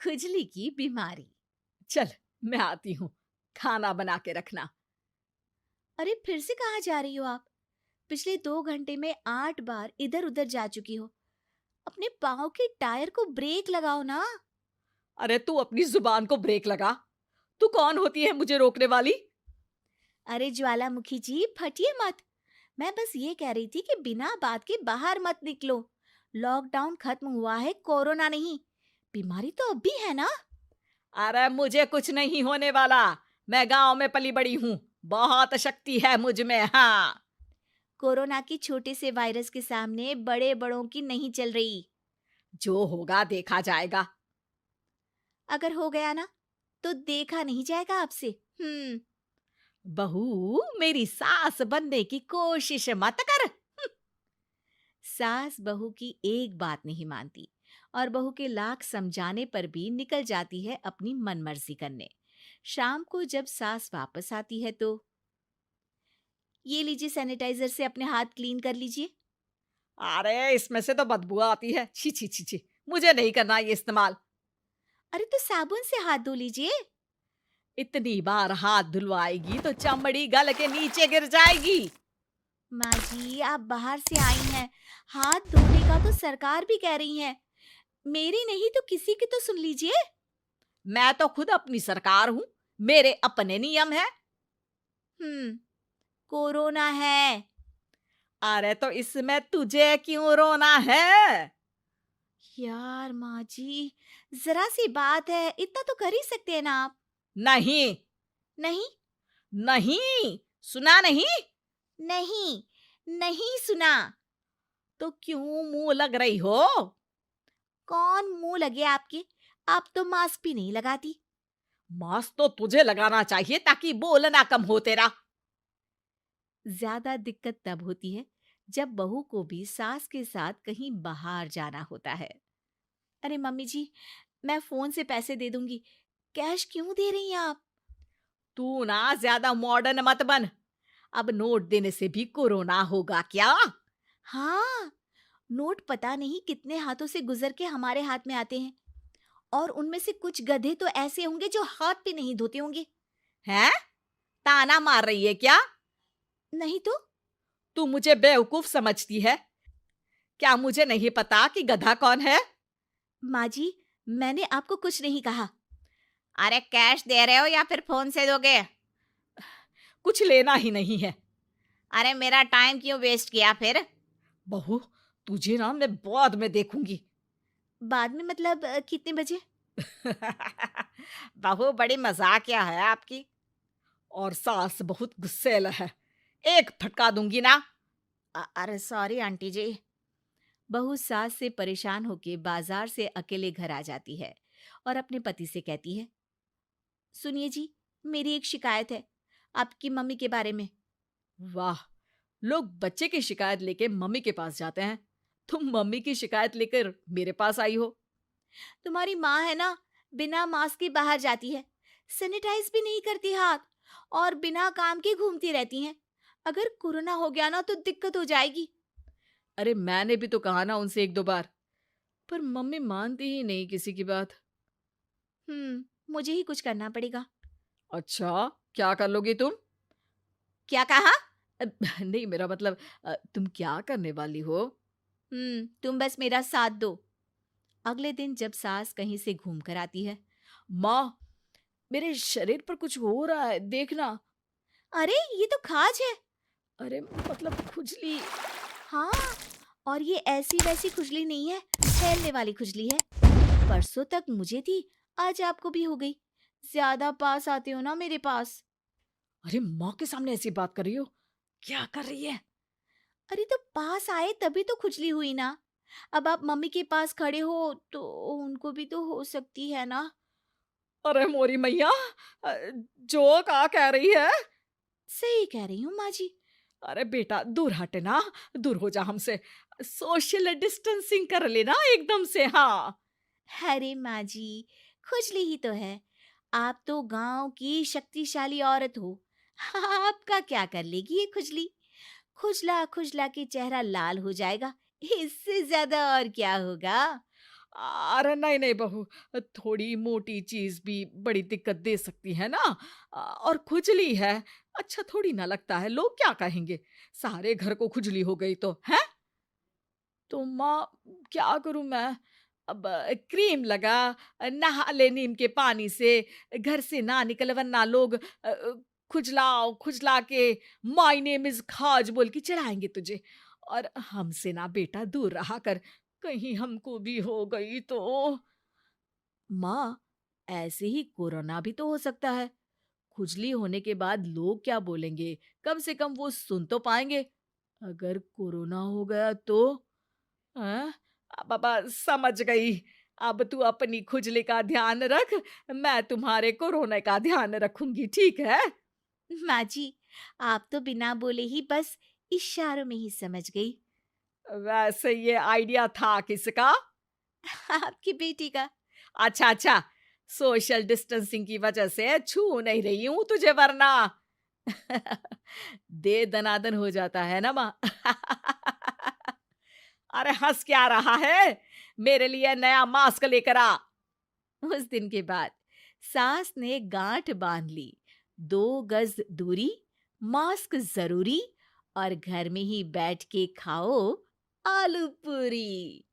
खुजली की बीमारी। चल, मैं आती हूँ, खाना बना के रखना। अरे फिर से कहाँ जा रही हो आप? पिछले 2 घंटे में 8 बार इधर उधर जा चुकी हो। अपने पाँव के टायर को ब्रेक लगाओ ना। अरे तू अपनी जुबान को ब्रेक लगा। तू कौन होती है मुझे रोकने वाली? अरे ज्वालामुखी जी, फटिए मत। मैं बस ये कह रही थी कि बिना बात के बाहर मत निकलो। लॉकडाउन खत्म हुआ है, कोरोना नहीं। बीमारी तो अब भी है ना। अरे मुझे कुछ नहीं होने वाला। मैं गांव में पली बड़ी हूँ। बहुत शक्ति है मुझ में। हाँ, कोरोना की छोटे से वायरस के सामने बड़े बड़ों की नहीं चल रही। जो होगा देखा जाएगा। अगर हो गया ना, तो देखा नहीं जाएगा आपसे। हम्म। बहू, मेरी सास बनने की कोशिश मत कर। सास बहू की एक बात नहीं मानती और बहू के लाख समझाने पर भी निकल जाती है अपनी मनमर्जी करने। शाम को जब सास वापस आती है तो, ये लीजिए सैनिटाइजर से अपने हाथ क्लीन कर लीजिए। अरे इसमें से तो बदबू आती है। छी छी छी छी। मुझे नहीं करना ये इस्तेमाल। अरे तो साबुन से हाथ धो लीजिए। इतनी बार हाथ धुलवाएगी तो चमड़ी गल के नीचे गिर जाएगी। माँ जी, आप बाहर से आई हैं, हाथ धोने का तो सरकार भी कह रही है। मेरी नहीं तो किसी की तो सुन लीजिए। मैं तो खुद अपनी सरकार हूँ। मेरे अपने नियम है। हम्म। कोरोना है। अरे तो इसमें तुझे क्यों रोना है? यार माँ जी, जरा सी बात है, इतना तो कर ही सकते हैं ना आप। नहीं, नहीं। नहीं, सुना नहीं? नहीं। नहीं सुना। तो क्यों मुंह लग रही हो? कौन मुंह लगे आपके? आप तो मास्क भी नहीं लगाती। मास्क तो तुझे लगाना चाहिए ताकि बोलना कम हो तेरा। ज्यादा दिक्कत तब होती है जब बहू को भी सास के साथ कहीं बाहर जाना होता है। अरे मम्मी जी, मैं फोन से पैसे दे दूंगी। कैश क्यों दे रही हैं आप? तू ना ज्यादा मॉडर्न मत बन। अब नोट देने से भी कोरोना होगा क्या? हाँ, नोट पता नहीं कितने हाथों से गुजर के हमारे हाथ में आते हैं, और उनमें से कुछ गधे तो ऐसे होंगे जो हाथ भी नहीं धोते होंगे। हैं? ताना मार रही है क्या? नहीं तो। तू मुझे बेवकूफ समझती है? क्या मुझे नहीं पता कि गधा कौन है? माँ जी, मैंने आपको कुछ नहीं कहा। अरे कैश दे रहे हो या फिर फोन से दोगे? कुछ लेना ही नहीं है। अरे मेरा टाइम क्यों वेस्ट किया फिर? बहू, तुझे ना मैं बाद में देखूंगी। बाद में मतलब कितने बजे? बहू बड़ी मजाकिया है आपकी। और सास बहुत गुस्सैल है। एक फटका दूंगी ना। अरे सॉरी आंटी जी। बहू सास से परेशान होके बाजार से अकेले घर आ जाती है और अपने पति से कहती है, सुनिए जी, मेरी एक शिकायत है आपकी मम्मी के बारे में। वाह, लोग बच्चे की शिकायत लेके मम्मी के पास जाते हैं। तुम मम्मी की शिकायत लेकर मेरे पास आई हो। तुम्हारी माँ है ना, बिना मास्क के बाहर जाती है, सैनिटाइज भी नहीं करती हाथ, और बिना काम के घूमती रहती हैं। अगर कोरोना हो गया ना तो दिक्कत हो जाएगी। अरे मैंने भी तो कहा ना उनसे एक दो बार, पर मम्मी मानती ही नहीं किसी की बात। मुझे ही कुछ करना पड़ेगा। अच्छा, क्या कर लोगी तुम? क्या कहा? अ, नहीं, मेरा मतलब तुम क्या करने वाली हो? तुम बस मेरा साथ दो। अगले दिन जब सास कहीं से घूम कर आती है। माँ, मेरे शरीर पर कुछ हो रहा है, देखना। अरे ये तो खाज है। अरे मतलब खुजली। हाँ, और ये ऐसी वैसी खुजली नहीं है, फैलने वाली खुजली है। परसों तक मुझे थी, आज आपको भी हो गई। ज्यादा पास आते हो ना मेरे पास। अरे माँ के सामने ऐसी बात कर रही हो? क्या कर रही है? अरे तो पास आए तभी तो खुजली हुई ना। अब आप मम्मी के पास खड़े हो तो उनको भी तो हो सकती है ना। अरे मोरी मैया, अ, जो का कह रही है? सही कह रही हूँ माँ जी। अरे बेटा, दूर हट ना। दूर हो जा हमसे। सोशल डिस्टेंसिंग कर लेना एकदम से। हाँ। अरे माँ जी, खुजली ही तो है। आप तो गांव की शक्तिशाली औरत हो। आपका क्या कर लेगी ये खुजली? खुजला खुजला के चेहरा लाल हो जाएगा, इससे ज्यादा और क्या होगा? अरे नहीं नहीं बहू, थोड़ी मोटी चीज भी बड़ी दिक्कत दे सकती है ना। और खुजली है, अच्छा थोड़ी ना लगता है, लोग क्या कहेंगे, सारे घर को खुजली हो गई तो है। तो माँ, क्या करूं मैं? अब क्रीम लगा, नहा ले नीम के पानी से, घर से ना निकल वरना लोग खुजलाओ खुजला के माय नेम इज खाज बोल के चढ़ाएंगे तुझे। और हमसे ना बेटा दूर रहा कर, कहीं हमको भी हो गई तो। माँ, ऐसे ही कोरोना भी तो हो सकता है। खुजली होने के बाद लोग क्या बोलेंगे, कम से कम वो सुन तो पाएंगे। अगर कोरोना हो गया तो? हाँ, बाबा समझ गई। अब तू अपनी खुजली का ध्यान रख, मैं तुम्हारे कोरोना का ध्यान रखूंगी, ठीक है? माँ जी, आप तो बिना बोले ही बस इशारों में ही समझ गई। वैसे ये आइडिया था किसका? आपकी बेटी का। अच्छा अच्छा, सोशल डिस्टेंसिंग की वजह से छू नहीं रही हूं तुझे वरना। दे दनादन हो जाता है ना माँ। अरे हंस क्या रहा है, मेरे लिए नया मास्क लेकर आ। उस दिन के बाद सास ने गांठ बांध ली। 2 गज दूरी, मास्क जरूरी, और घर में ही बैठ के खाओ आलू पूरी।